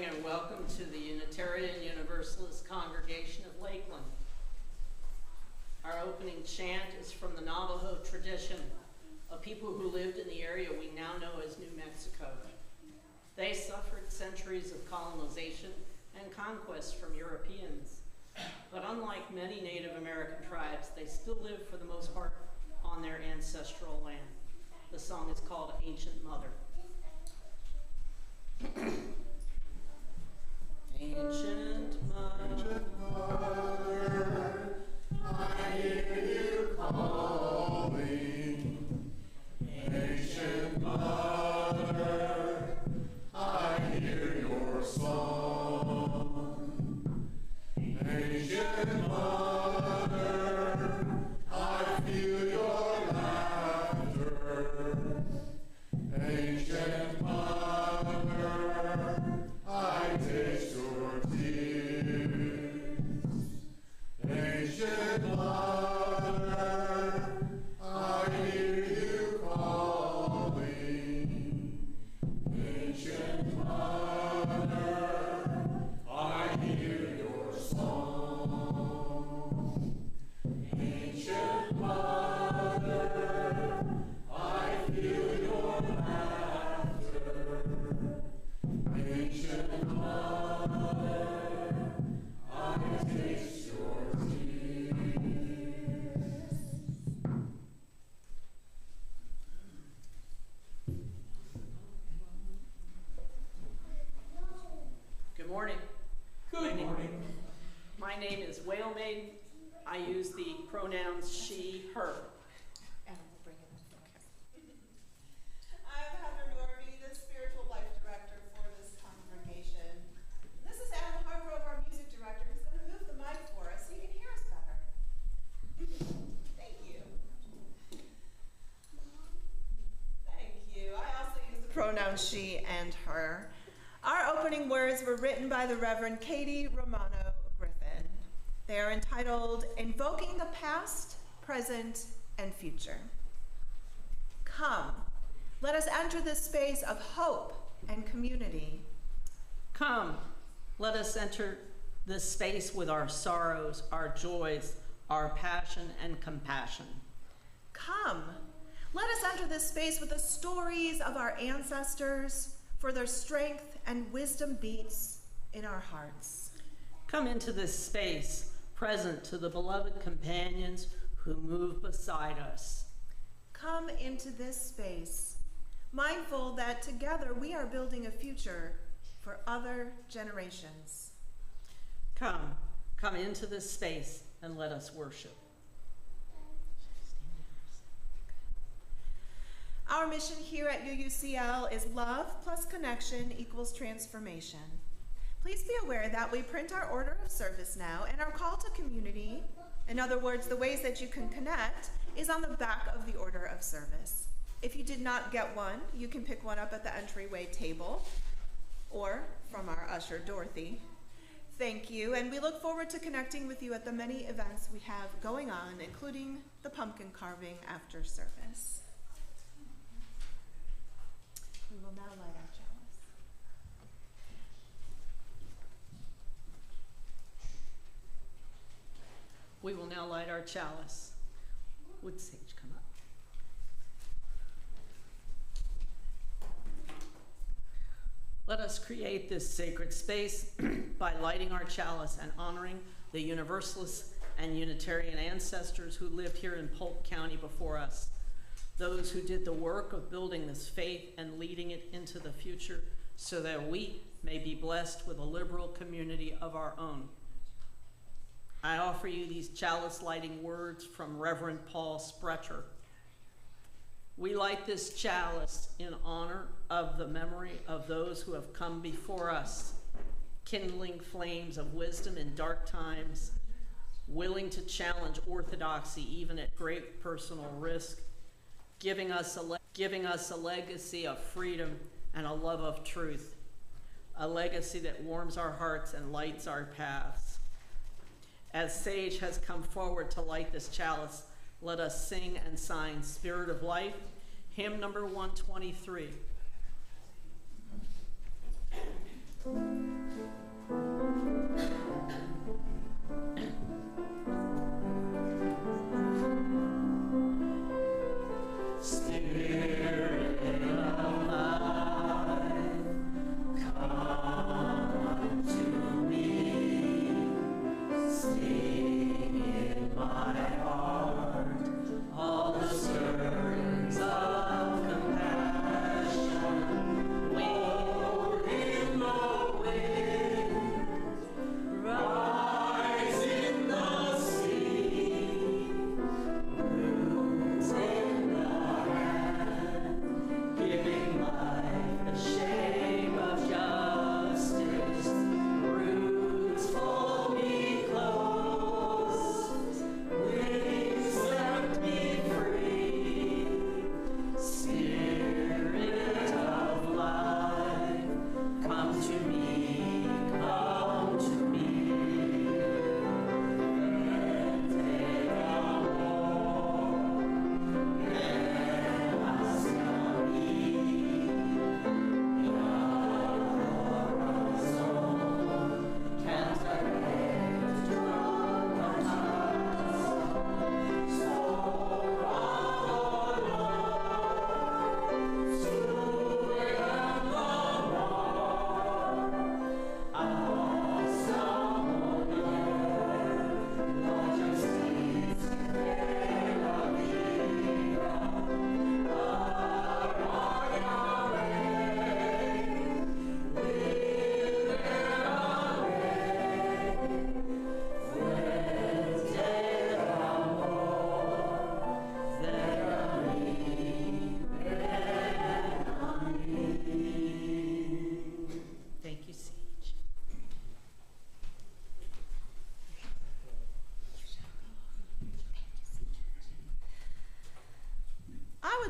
morning and welcome to the Unitarian Universalist Congregation of Lakeland. Our opening chant is from the Navajo tradition, a people who lived in the area we now know as New Mexico. They suffered centuries of colonization and conquest from Europeans, but unlike many Native American tribes, they still live for the most part on their ancestral land. The song is called Ancient Mother. Ancient Mother, I hear you calling. Ancient Mother, I hear your song. Ancient Mother, I feel your laughter. Ancient Mother, I taste your tears. Ancient Mother, I hear you calling. Ancient Mother, I hear your song. Ancient Mother, I feel your laughter. Ancient Mother, I taste your tears. Good morning. Good morning. My name is Whale Maiden. I use the pronouns she, her. And we'll bring it up. I'm Heather Norby, the Spiritual Life Director for this congregation. This is Adam Hargrove, our Music Director, who's going to move the mic for us so you can hear us better. Thank you. Thank you. I also use the pronouns she and her. Our opening words were written by the Reverend Katie Romano Griffin. They are entitled, Invoking the Past, Present, and Future. Come, let us enter this space of hope and community. Come, let us enter this space with our sorrows, our joys, our passion and compassion. Come, let us enter this space with the stories of our ancestors, for their strength and wisdom beats in our hearts. Come into this space, present to the beloved companions who move beside us. Come into this space, mindful that together we are building a future for other generations. Come into this space and let us worship. Our mission here at UUCL is love plus connection equals transformation. Please be aware that we print our order of service now, and our call to community, in other words, the ways that you can connect, is on the back of the order of service. If you did not get one, you can pick one up at the entryway table or from our usher, Dorothy. Thank you, and we look forward to connecting with you at the many events we have going on, including the pumpkin carving after service. We will now light our chalice. We will now light our chalice. Would Sage come up? Let us create this sacred space by lighting our chalice and honoring the Universalist and Unitarian ancestors who lived here in Polk County before us, those who did the work of building this faith and leading it into the future so that we may be blessed with a liberal community of our own. I offer you these chalice lighting words from Reverend Paul Sprecher. We light this chalice in honor of the memory of those who have come before us, kindling flames of wisdom in dark times, willing to challenge orthodoxy even at great personal risk, giving us a legacy of freedom and a love of truth, a legacy that warms our hearts and lights our paths. As Sage has come forward to light this chalice, let us sing and sign Spirit of Life, hymn number 123.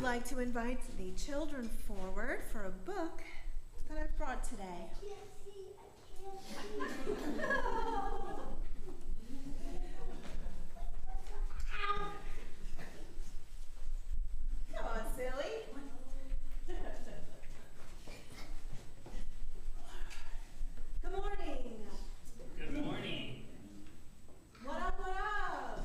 like to invite the children forward for a book that I've brought today. Come on, silly. Good morning. Good morning. What up, what up?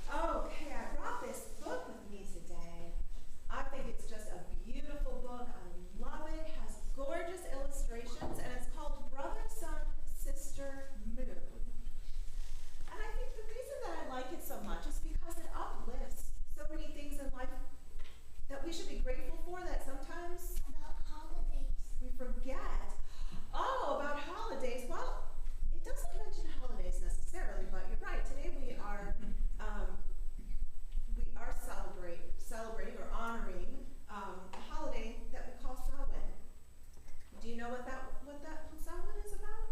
Okay, I brought this book with me today. I think it's just a beautiful book. I love it. It has gorgeous illustrations, and it's called Brother, Sun, Sister, Moon. And I think the reason that I like it so much is because it uplifts so many things in life that we should be grateful for that sometimes About holidays. we forget. Oh, about holidays. Well, it doesn't mention holidays necessarily, but you're right. Today we are celebrating or honoring a holiday that we call Samhain. Do you know what Samhain is about?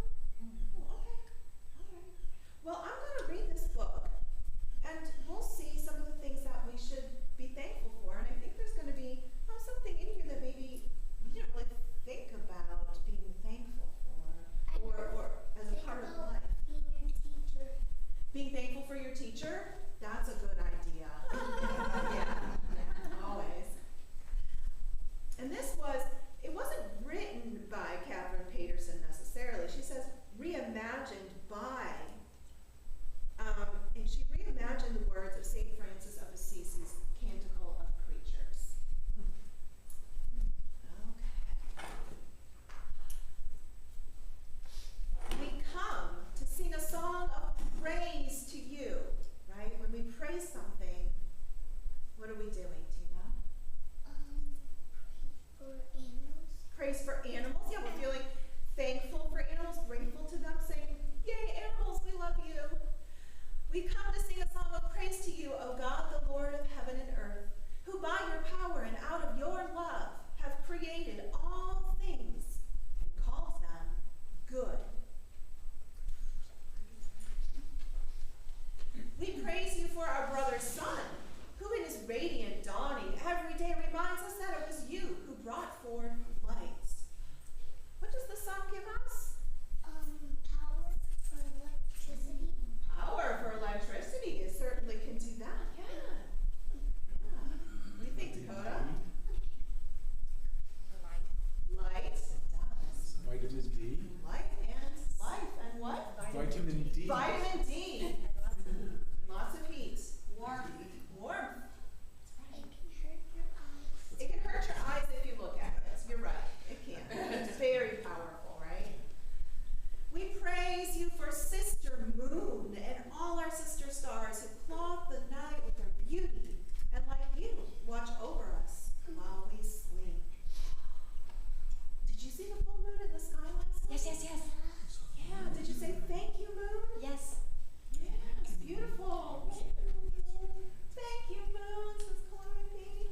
Oh, okay. All right. Well, I'm going to read this book, and we'll see some of the things that we should be thankful for. And I think there's going to be something in here that maybe we didn't really think about being thankful for, or as a part of life. Being your teacher. Being thankful for your teacher, that's a good idea. Yeah, always. And it wasn't written by Catherine Paterson necessarily. She says reimagined by, and she reimagined the words of St. Francis of Assisi's Canticle of Creatures. Okay. We come to sing a song of praise to you, right? When we praise something, what are we doing? Do you know? For animals. Praise for animals. Yeah, we're feeling thankful for animals, grateful to them, saying, yay, animals, we love you. We come to sing a song of praise to you, O God, the Lord of heaven and earth, who by your power and out of your love have created all things and called them good. We praise you for our brother sun, who in his radiant dawning every day reminds us that it was you who brought forth light. What does the sun give us? Power for electricity. Power for electricity. It certainly can do that. Yeah. What do you think, Dakota? Light. It does. Vitamin D. Light and life and what? Vitamin D. Vitamin D. Lots of heat. Warmth. It can hurt your eyes. It can hurt your eyes if you look at it. You're right. It can. It's very powerful, right? We praise you for Sister Moon and all our sister stars who clothe the night with their beauty and, like you, watch over us while we sleep. Did you see the full moon in the sky last night? Yes. Yeah. Did you say thank you, Moon? Yes. Yes. Beautiful. Thank you, Moon, says Calliope.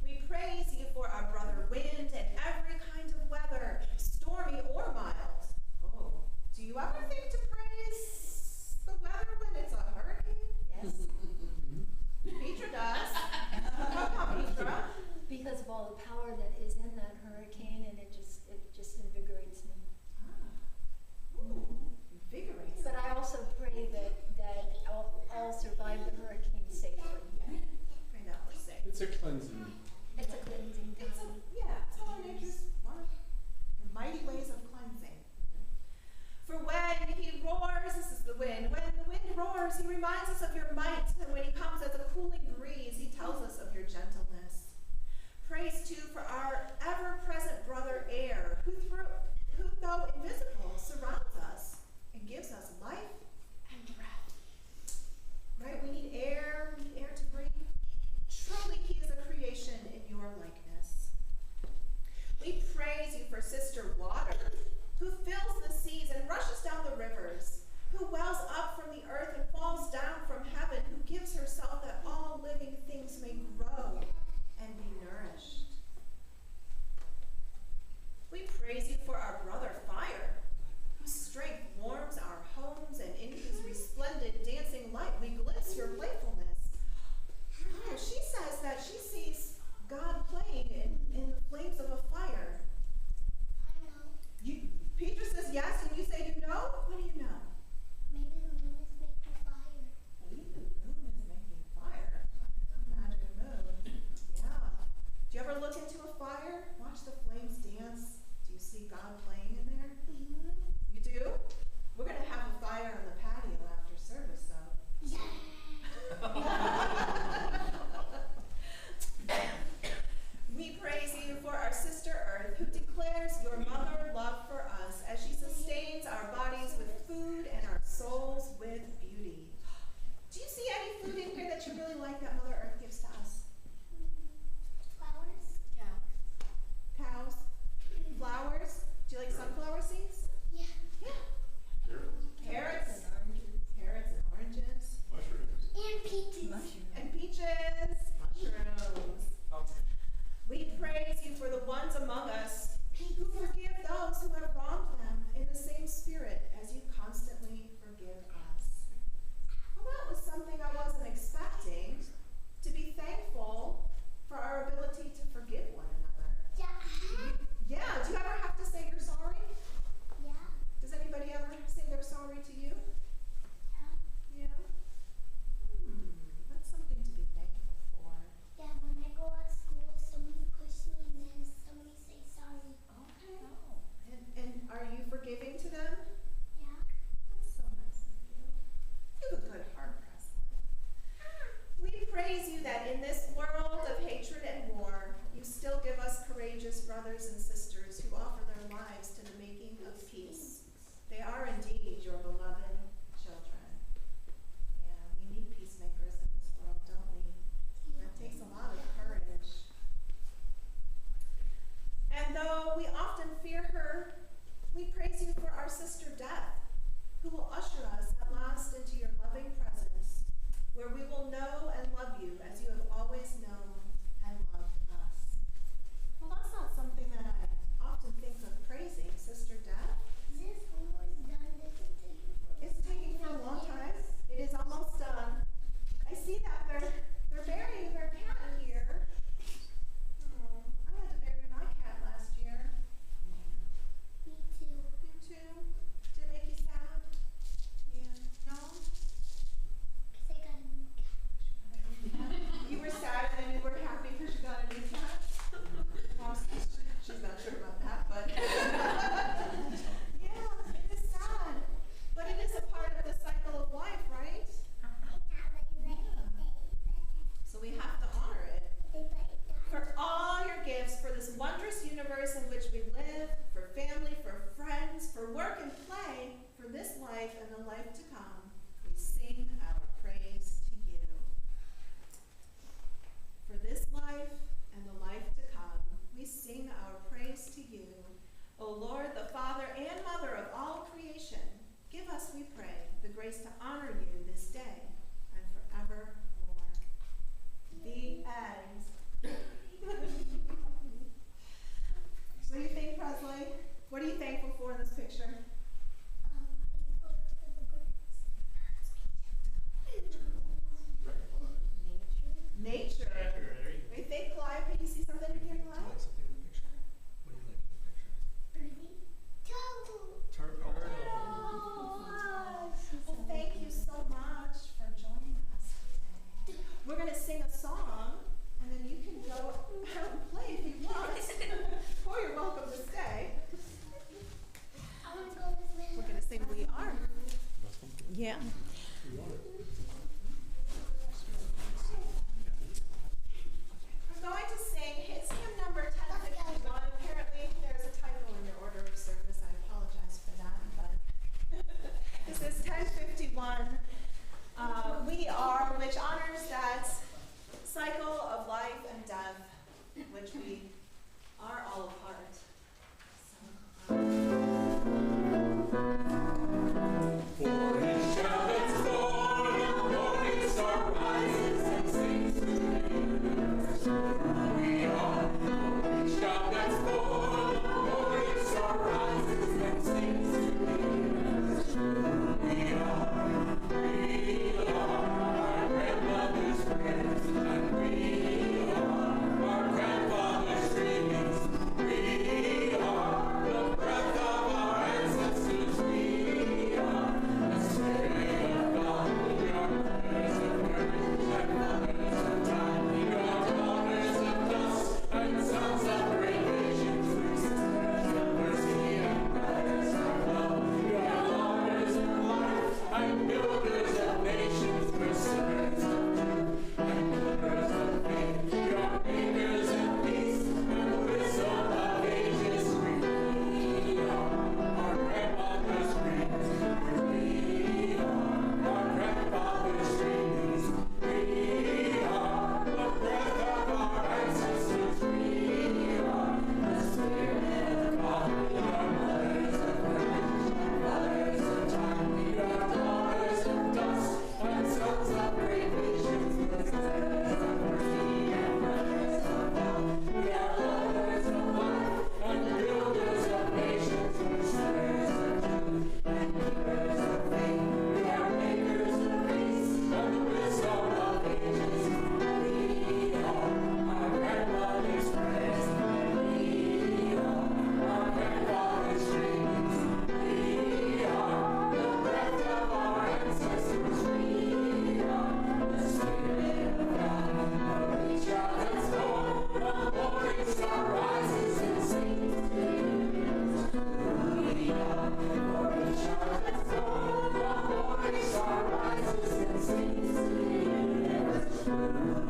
We praise you for our brother Wind and every kind of weather, stormy or mild. Oh, do you ever think to praise the weather when it's a hurricane? Yes. Petra does. How come, Petra? Because of all the power that is in that hurricane, and it just invigorates me. Ooh, invigorates. But I also pray that I'll survive the hurricane safely. Pray that we're safe. It's a cleansing. It's a cleansing It's time. it's all nature's one of the mighty ways of cleansing. For when he roars, this is the wind, when the wind roars, he reminds us of your might, and when he comes as a cooling breeze, he tells us of your gentleness. Praise too for our life and the life to come, we sing our praise to you. For this life and the life to come, we sing our praise to you. O Lord, the Father and Mother of all creation, give us, we pray, the grace to honor you this day and forevermore. The end. What do you think, Presley? What are you thankful for in this picture? Nature. There you What do you think, Calliope? You see something in here you like? something in the picture? What do you like in the picture? Turtle. Well, thank you so much for joining us today. We're going to sing a song, and then you can go out and play if you want, or you're welcome to stay. We're going to sing We Are. Yeah. We're going to sing, it's hymn number 1051. Apparently, there's a typo in your order of service. I apologize for that, but this is 1051. We Are, which honors that cycle of life and death, which we are all a part. For his shepherds born, the morning star rises and sings to the universe. We are. For his shepherds born, the morning star rises and sings to the universe. We are. We are our grandmother's prayers, and we are our grandfather's dreamings. We are the breath of our ancestors. We are the Spirit of God. We are mothers of courage and mothers of time. We are daughters of dust and sons of great nations. We sisters of mercy and brothers of love. We are lovers of life and builders of nations. We're singers of truth and builders of faith. We are makers of peace and wisdom of ages. We are our grandmother's dreams. We are our grandfather's dreams. We are the breath of our ancestors. We are the Spirit of God. We are mothers of courage, mothers of time. We are daughters of dust and sons of great visions. We're sisters of mercy and brothers of love. We are lovers of life and builders of nations. We're singers of truth and keepers of faith. We are makers of peace and the wisdom of ages. We are our grandmother's prayers. We are our grandfather's dreams. We are the breath of our ancestors. We are the Spirit of God. Each child that's born, the morning star rises and sings to you. We are. For each child that's born, the morning star rises and sings to you.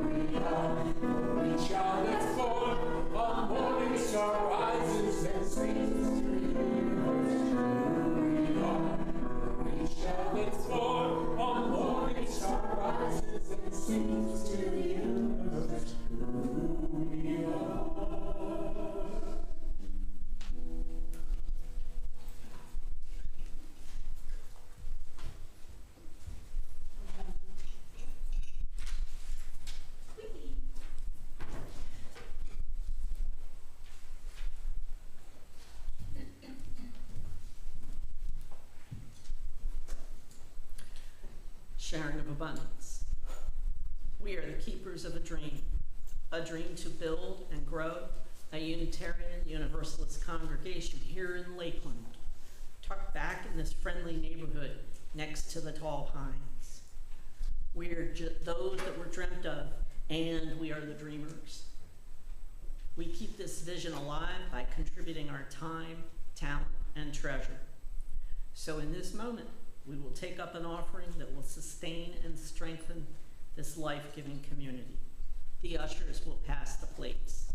We are. For each child that's born, the morning star rises and sings to you. We are. For each child that's born, the morning star rises and sings to the universe. Who we are. Sharing of abundance. We are the keepers of a dream to build and grow a Unitarian Universalist congregation here in Lakeland, tucked back in this friendly neighborhood next to the tall pines. We are those that were dreamt of, and we are the dreamers. We keep this vision alive by contributing our time, talent, and treasure. So in this moment, we will take up an offering that will sustain and strengthen this life-giving community. The ushers will pass the plates.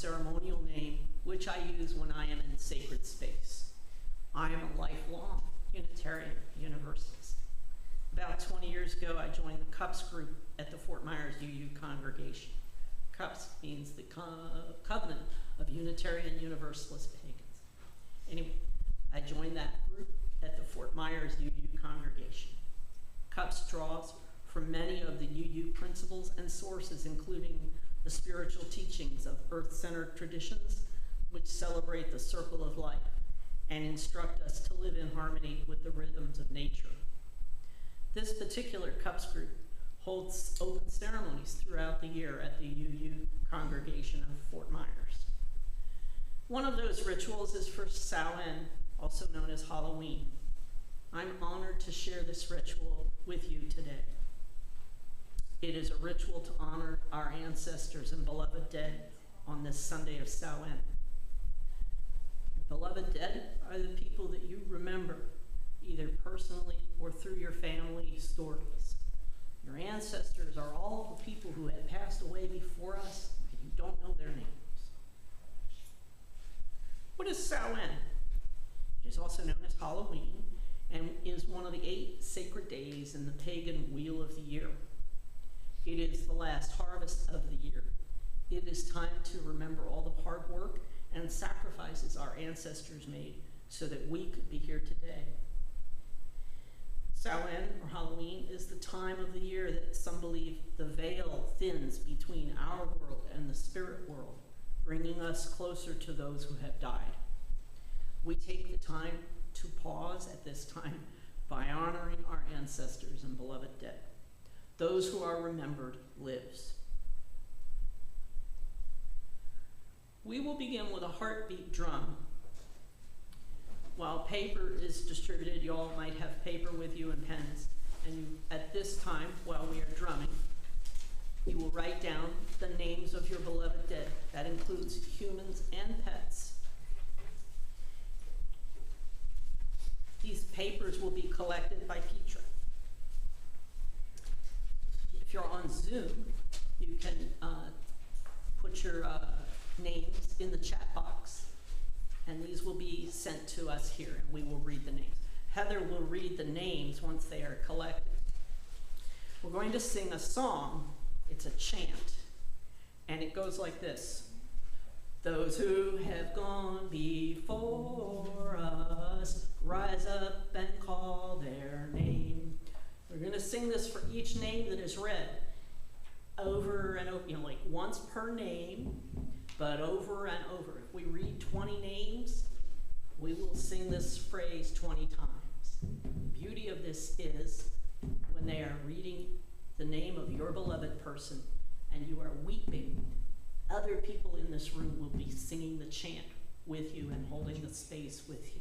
ceremonial name, which I use when I am in sacred space. I am a lifelong Unitarian Universalist. About 20 years ago, I joined the CUPS group at the Fort Myers UU congregation. CUPS means the Covenant of Unitarian Universalist Pagans. Anyway, I joined that group at the Fort Myers UU congregation. CUPS draws from many of the UU principles and sources, including the spiritual teachings of earth-centered traditions, which celebrate the circle of life and instruct us to live in harmony with the rhythms of nature. This particular CUPS group holds open ceremonies throughout the year at the UU congregation of Fort Myers. One of those rituals is for Samhain, also known as Halloween. I'm honored to share this ritual with you today. It is a ritual to honor our ancestors and beloved dead on this Sunday of Samhain. Beloved dead are the people that you remember, either personally or through your family stories. Your ancestors are all the people who have passed away before us, and you don't know their names. What is Samhain? It is also known as Halloween and is one of the 8 sacred days in the pagan wheel of the year. It is the last harvest of the year. It is time to remember all the hard work and sacrifices our ancestors made so that we could be here today. Samhain, or Halloween, is the time of the year that some believe the veil thins between our world and the spirit world, bringing us closer to those who have died. We take the time to pause at this time by honoring our ancestors and beloved dead. Those who are remembered lives. We will begin with a heartbeat drum. While paper is distributed, you all might have paper with you and pens, and at this time, while we are drumming, you will write down the names of your beloved dead. That includes humans and pets. These papers will be collected by Petra. If you're on Zoom, you can put your names in the chat box, and these will be sent to us here, and we will read the names. Heather will read the names once they are collected. We're going to sing a song. It's a chant, and it goes like this. Those who have gone before us, rise up and call their name. We're going to sing this for each name that is read over and over, like once per name, but over and over. If we read 20 names, we will sing this phrase 20 times. The beauty of this is when they are reading the name of your beloved person and you are weeping, other people in this room will be singing the chant with you and holding the space with you.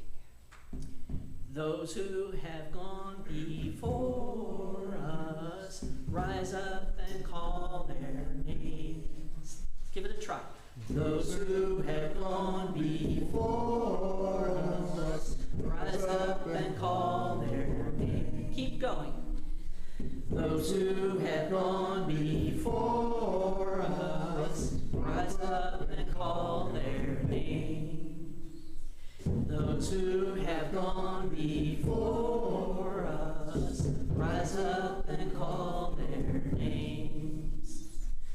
Those who have gone before us, rise up and call their names. Give it a try. Those who have gone before us, rise up and call their names. Keep going. Those who have gone before us, rise up and call their names. Those who have gone before us, rise up and call their names.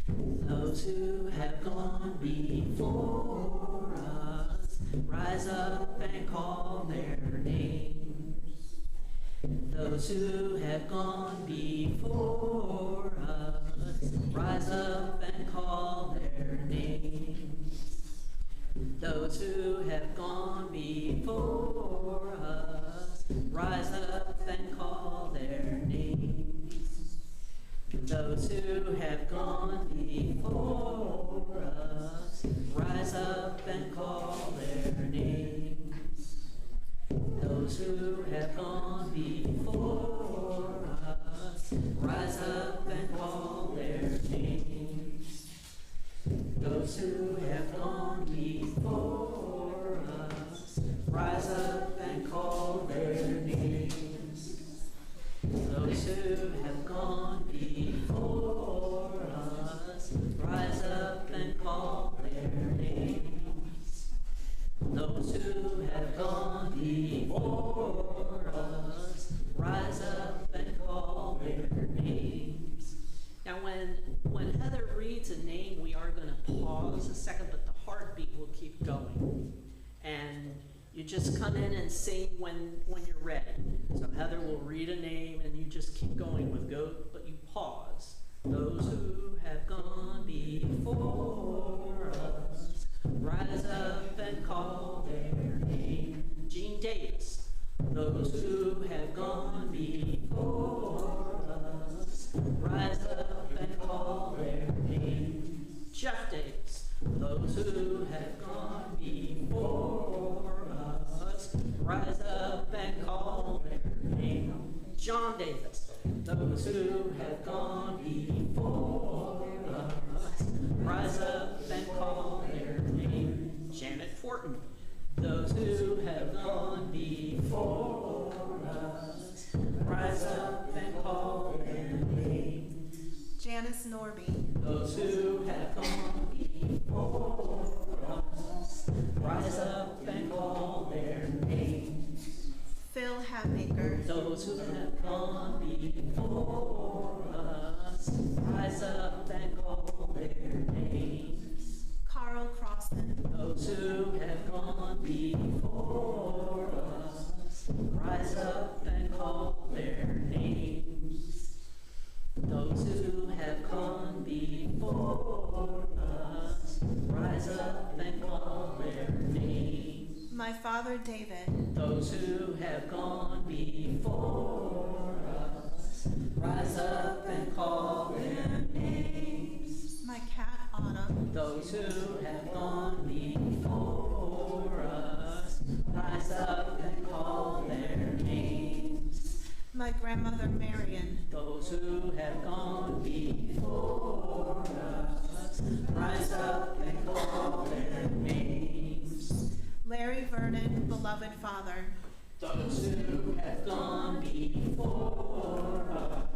Those who have gone before us, rise up and call their names. Those who have gone before us, rise up and call their names. Those who have gone before us, rise up and call their names. Those who have gone before us, rise up and call their names. Those who have gone before us, rise up and call their names. Those who have gone before us, rise up and call their names. Those who have gone before us, rise up and call their names. just come in and sing when you're ready. So Heather will read a name and you just keep going with go, but you pause. Those who have gone before us, rise up and call their name. Gene Davis. Those who have gone before us, rise up and call their name. Jeff Davis. Those who have gone before us, rise up and call their name. John Davis. Those who have gone before us, rise up and call their name. Janet Fortin. Those who have gone before us, rise up and call their name. Janice Norby. Those who have gone before us, rise up and call their name. Phil Hatmaker. Those who have gone before us, rise up and call their names. Carl Crossan. Those who have gone before us, rise up and call their names. Those who have gone before us, rise up and call their names. My father David. Those who have gone before us, rise up and call their names. My cat Autumn. Those who have gone before us, rise up and call their names. My grandmother Marion. Those who have gone before us, rise up and call their names. Larry Vernon, beloved father. Those who have gone before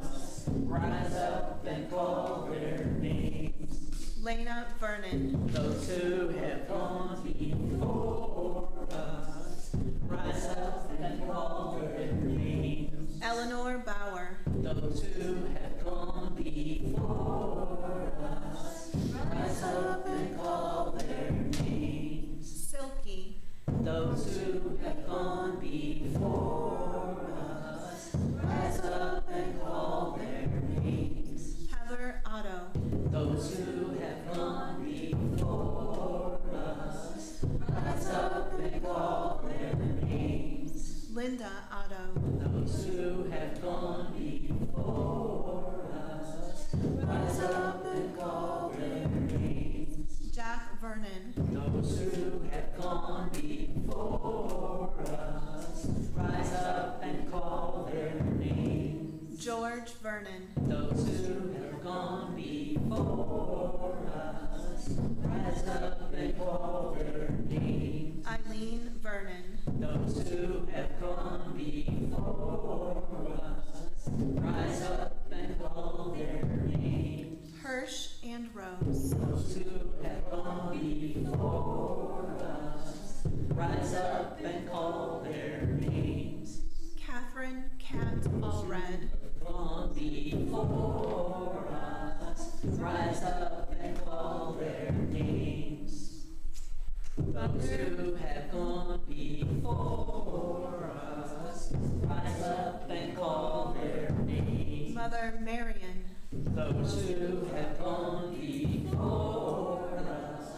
us, rise up and call their names. Lena Vernon. Those who have gone before us, rise up and call their names. Eleanor Bauer. Those who have gone before us, rise up and call their names. Silky. Those who have gone before us, rise up and call their names. Heather Otto. Those who have gone before us, rise up and call their names. Linda Otto. Those who have gone before us, rise up and call their names. Jack Vernon. Those who have gone before us, rise up and call their names. George Vernon. Those who have gone before us, rise up and call their names. Eileen Vernon. Those who have gone before us, rise up and call their names. Hirsch and Rose. Those who have gone before us, rise up and call their names. Catherine Cat Allred. Gone before us, rise up and call their names. Those who have gone before us, rise up and call their names. Mother Marion. Those who have gone before us,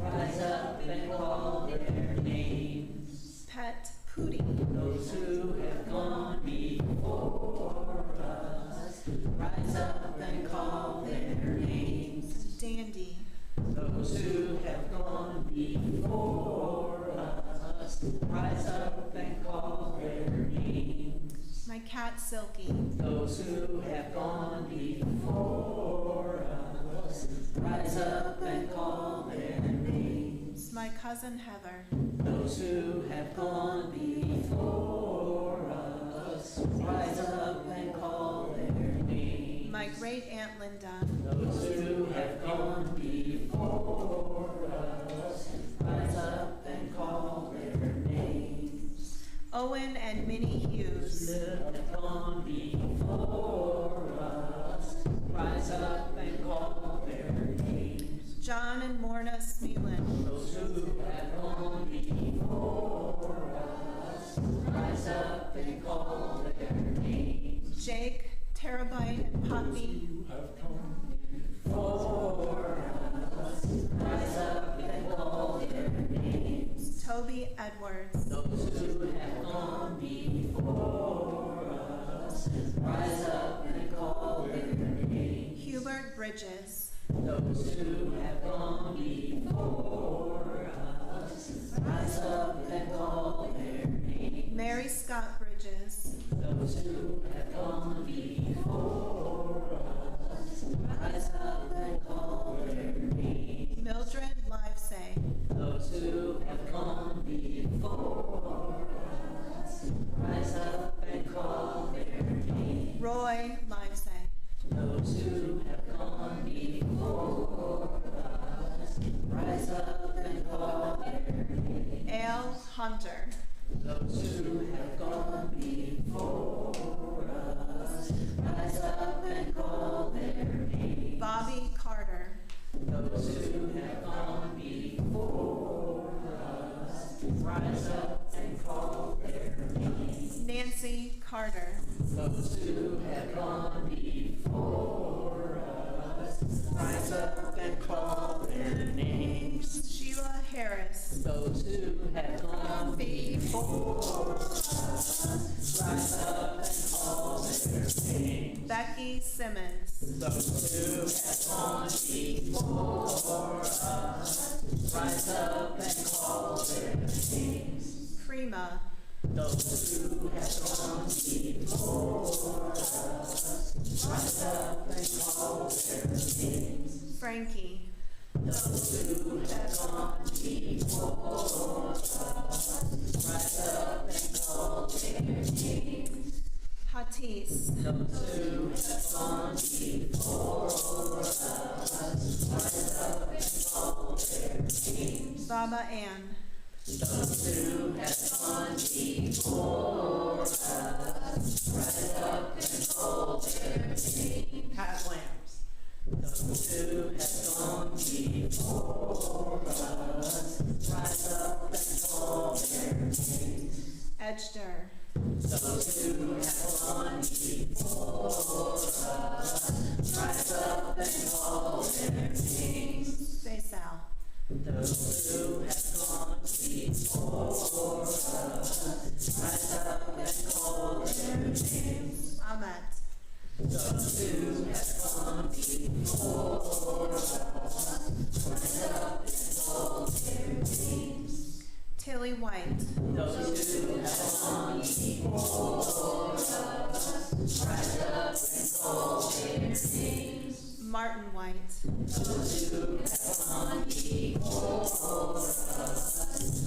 rise up and call their names. Pet Pooty. Those who have gone before us, rise up and call their names. Dandy. Those who have gone before us, rise up and call their names. My cat Silky. Those who have gone before us, rise up and call their names. My cousin Heather. Those who have gone before us, rise up and call their names. My great aunt Linda. Those who have gone before us, rise up and call their names. Owen and Minnie Hughes. Who have gone before us, rise up and call their names. John and Morna Smealin. Those who have gone before and call their names. Jake, Terabyte, and Poppy. You have come For us, rise up and call their names. Toby Edwards. Those who have gone before us, rise up and call their names. Hubert Bridges. Those who have gone before us, rise up and call their names. Mary Scott Bridges. Those who have gone before us, rise up and call their names. Mildred Livesay. Those who have gone before us, rise up and call their names. Roy Livesay. Those who have gone before us, rise up and call their names. Ale Hunter. Those who have gone before us, rise up and call their names. Bobby Carter. Those who have gone before us, rise up and call their names. Nancy Carter. Those who have gone before us, rise up and call their names. Sheila Harris. Those who have gone before us, rise up and call their names. Becky Simmons. Those who have gone before us, rise up and call their names. Prima. Those who have gone before us, rise up and call their names. Frankie. Those who have gone before us, rise up and call their names. Hatis. Those who have gone before us, rise up and call their names. Baba Ann. Those who have gone before us, rise up and call their names. Pat Lambs. Those who have gone before us, rise up and call their names. Edger. Those who have gone before us, rise up and call their names. Faisal. Those who have gone before us, rise up and call their names. Ahmet. Those who have gone before us, rise up and call their names. Tilly White. Those who have gone before us, rise up and call their names. Martin White. Those who have gone before us,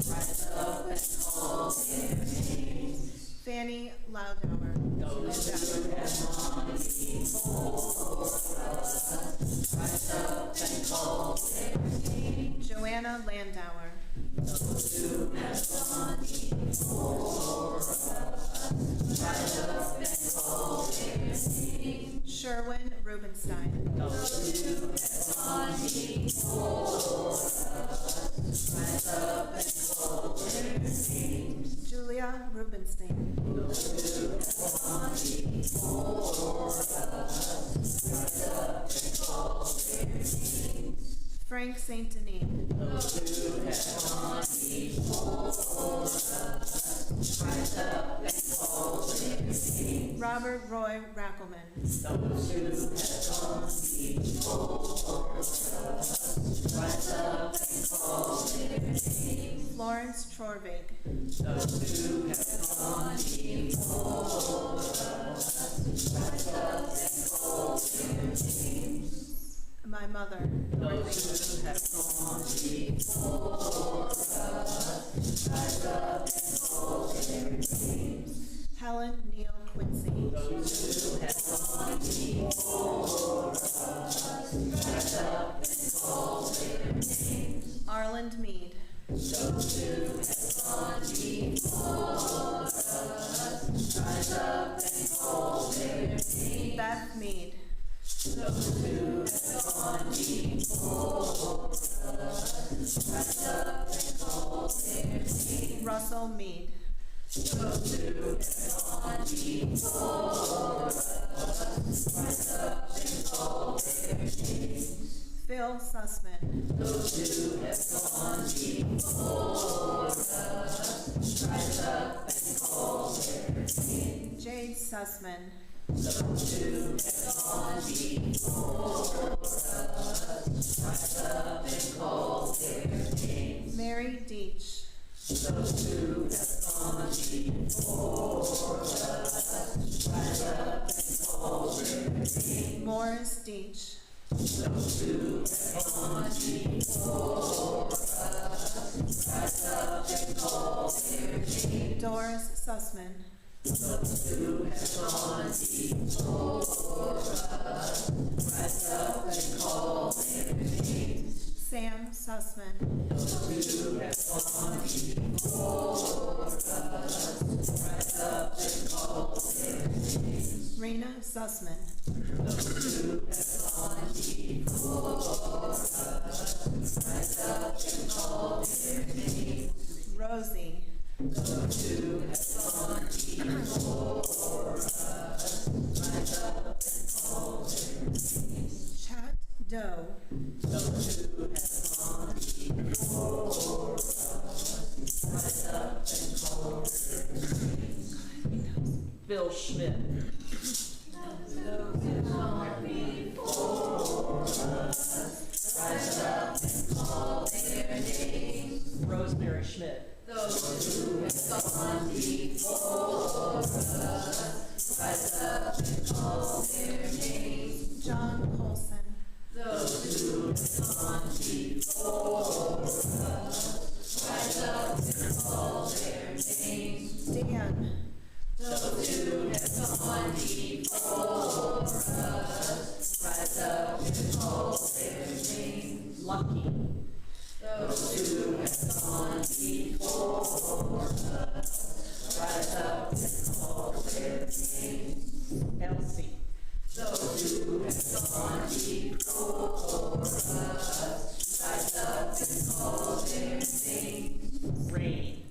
rise up and call their names. Fanny Loudauer. Those who have gone before us, rise up and call their names. Joanna Landauer. Those who have gone before us, rise up and call their names. Sherwin Rubenstein. Those who have gone before us, rise up and call their names. Julia Rubenstein. Those who have gone before us, rise up and call their names. Frank Saint Denis. Those who have gone before us, rise up and call their names. Robert Roy Rackelman. Those who have gone before us, rise up and call their names. Florence Trorvig. Those who have gone before us, rise up and call their names. My mother. Those who have gone before us, rise up and call their names. Helen Neal Quincy. Those who have gone before us, rise up and call their names. Arland Mead. Those who have gone before us, rise up and call their names. Beth Mead. Those who have gone before us, rise up and call their names. Russell Mead. Those who have gone Phil Sussman. Jade Sussman. Mary Deach. Morris Deach. Doris Sussman. Sam Sussman. Rena Sussman. Rosie. Chat Doe. Bill Schmidt. Rosemary Schmidt. John Colson. Dan. Lucky. Elsie. Rain.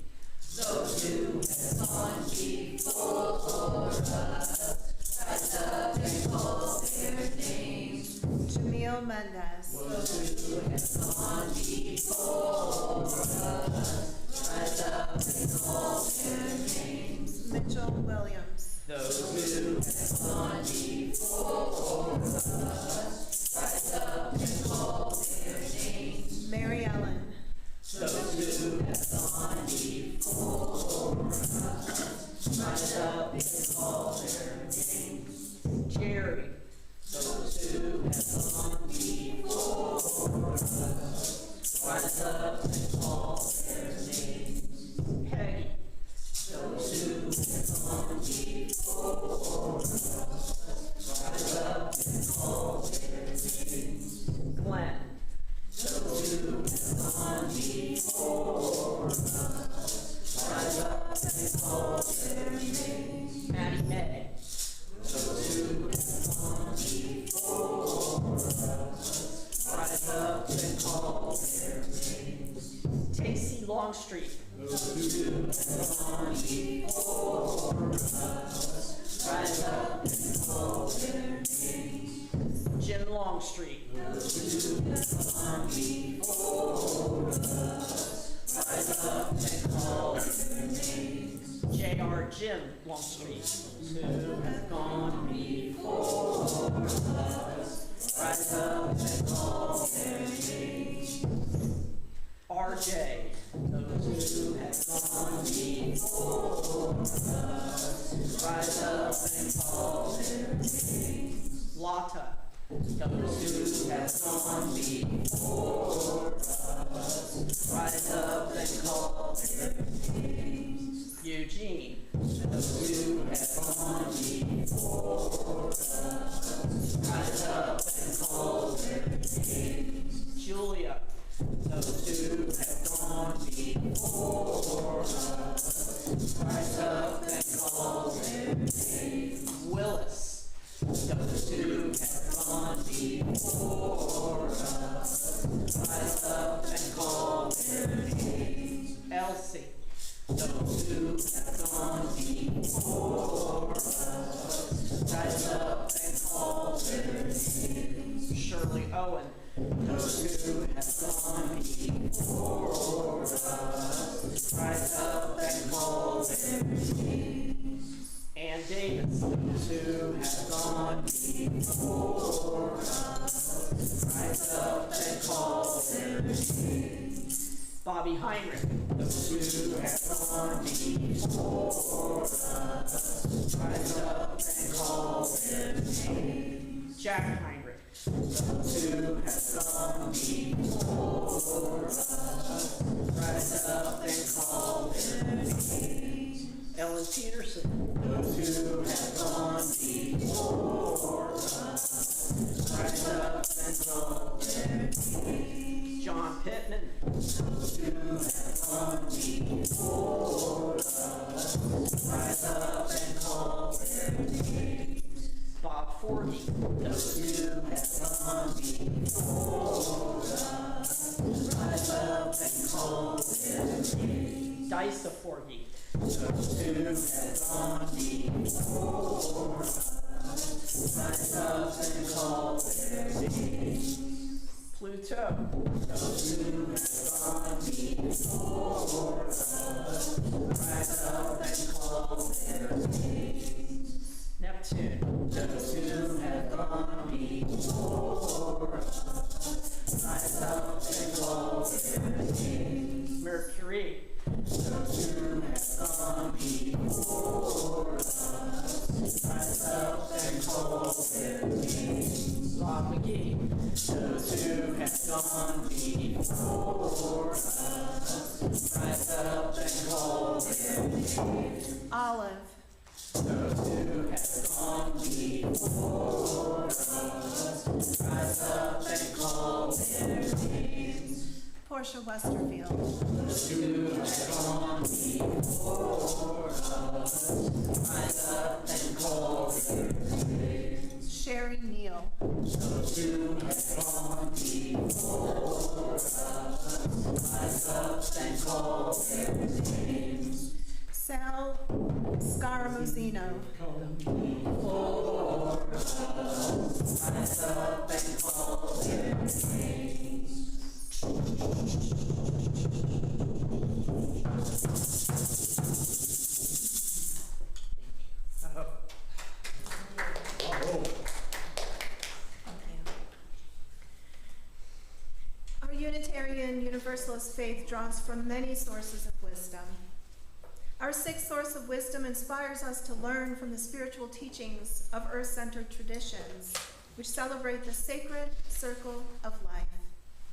Jamil Mendez. Mitchell Williams. Mary Ellen. Jerry. Peggy. Glenn. Maddie May. Casey Longstreet. Jim Longstreet. J.R. Jim Longstreet. Who has gone before us. Rise up and call their names. R.J. Those who have gone before us. Rise up and call their names. Lotta. Those who have gone before us. Rise up and call their names. Eugene. Those who have gone before us. Rise up and call their names. Julia. Those who have gone before us. Rise up and call their names. Willis. Those who have gone before us. Rise up and call their names. Elsie. Those who have gone before us. Davis, those who have gone before us, rise up and call their names. Bobby Heinrich, those who have gone before us, rise up and call their names. Jack Heinrich, those who have gone before us, rise up and call their names. Ellen Peterson, those who have gone before us, rise up and call their names. John Pittman, those who have gone before us, rise up and call their names. Bob Forgy, those who have gone before us, rise up and call their names. Dysa Forgy, those who have gone before us, rise up and call their names. Pluto, those who have gone before us, rise up and call their names. Neptune, those who have gone before us, rise up and call their names. Mercury, those who have gone before us, rise up and call their names. Rob McGee, those who have gone before us, rise up and call their names. Olive, those who have gone before us, rise up and call their names. Portia Westerfield, Those who have gone before us, rise up and call their names. Sherry Neal, Those who have gone before us, rise up and call their names. Sal Scaramuzino, Before us, rise up and call their names. Our Unitarian Universalist faith draws from many sources of wisdom. Our sixth source of wisdom inspires us to learn from the spiritual teachings of earth-centered traditions, which celebrate the sacred circle of life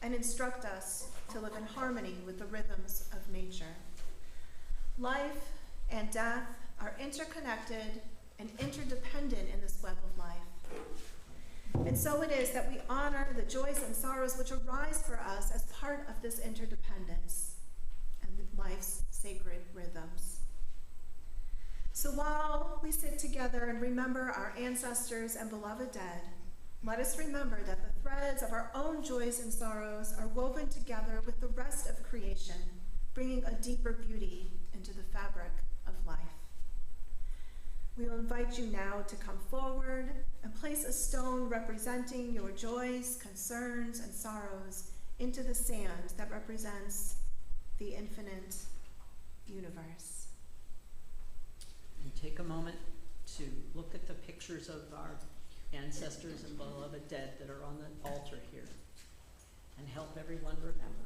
and instruct us to live in harmony with the rhythms of nature. Life and death are interconnected and interdependent in this web of life. And so it is that we honor the joys and sorrows which arise for us as part of this interdependence and life's sacred rhythms. So while we sit together and remember our ancestors and beloved dead, let us remember that the threads of our own joys and sorrows are woven together with the rest of creation, bringing a deeper beauty into the fabric of life. We will invite you now to come forward and place a stone representing your joys, concerns, and sorrows into the sand that represents the infinite universe. And take a moment to look at the pictures of our ancestors and beloved dead that are on the altar here and help everyone remember.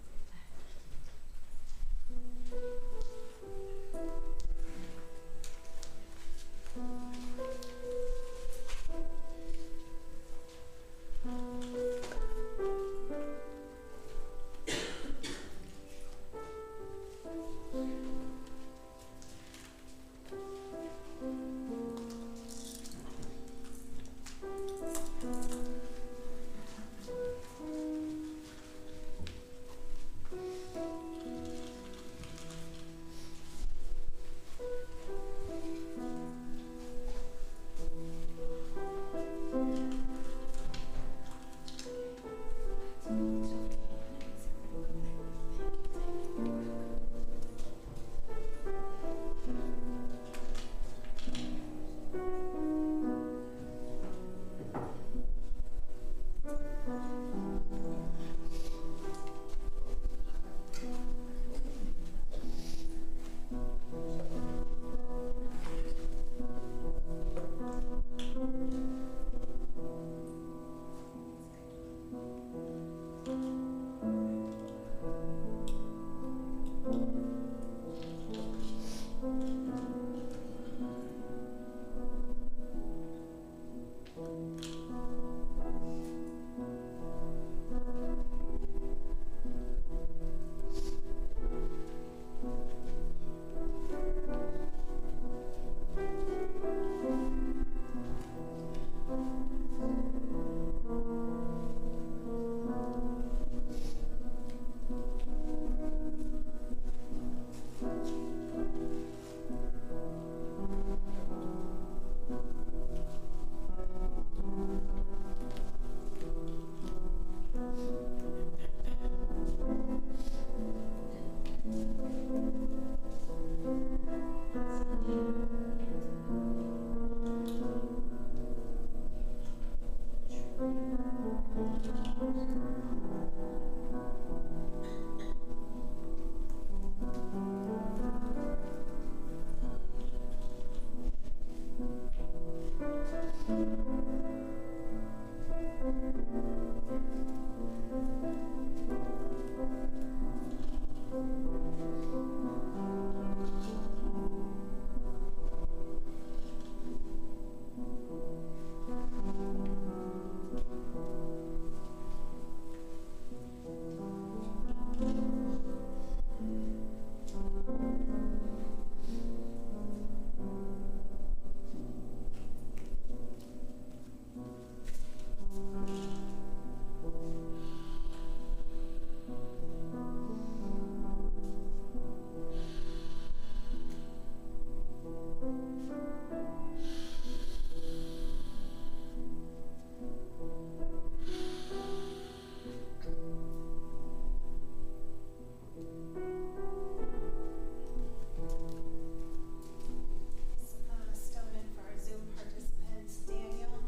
Stone in for our Zoom participants, Daniel,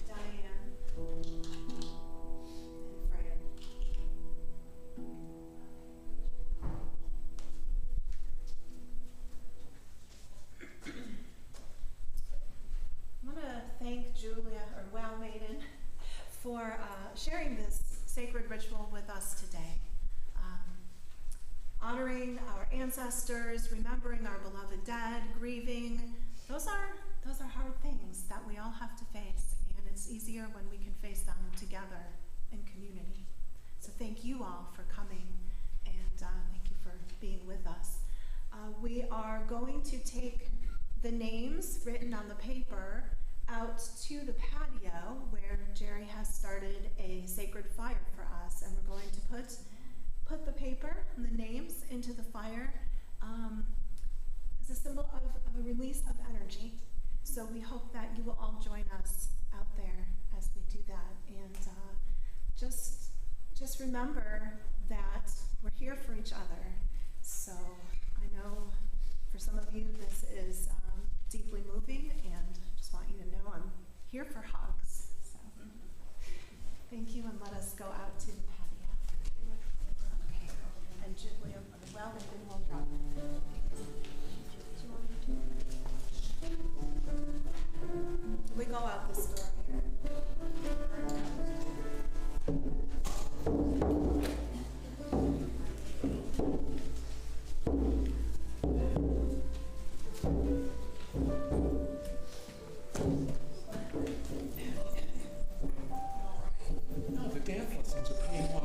Diane, and Fran. I want to thank Julia, or Wow Maiden, for sharing this sacred ritual with us today. Honoring our ancestors, remembering our beloved dead, grieving, those are hard things that we all have to face, and it's easier when we can face them together in community. So thank you all for coming, and thank you for being with us. We are going to take the names written on the paper out to the patio where Jerry has started a sacred fire for us, and we're going to put the paper and the names into the fire as a symbol of a release of energy. So we hope that you will all join us out there as we do that, and just remember that we're here for each other. So I know for some of you this is deeply moving, and just want you to know I'm here for hugs. So thank you, and let us go out to the patio. And Julia, well, and then we'll drop. We go out this door here. No, the dance lessons are paying off.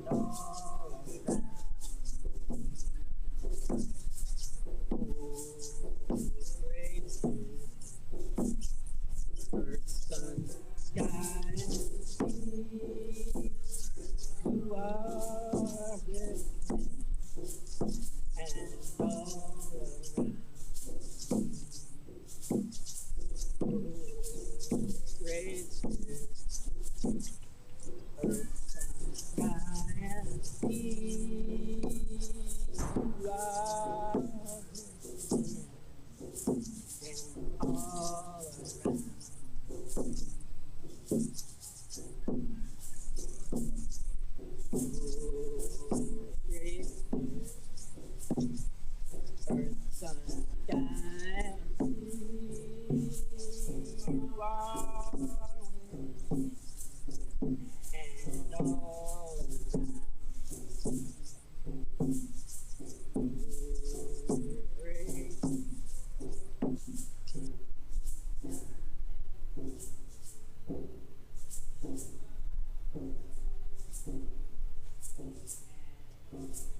Thank you.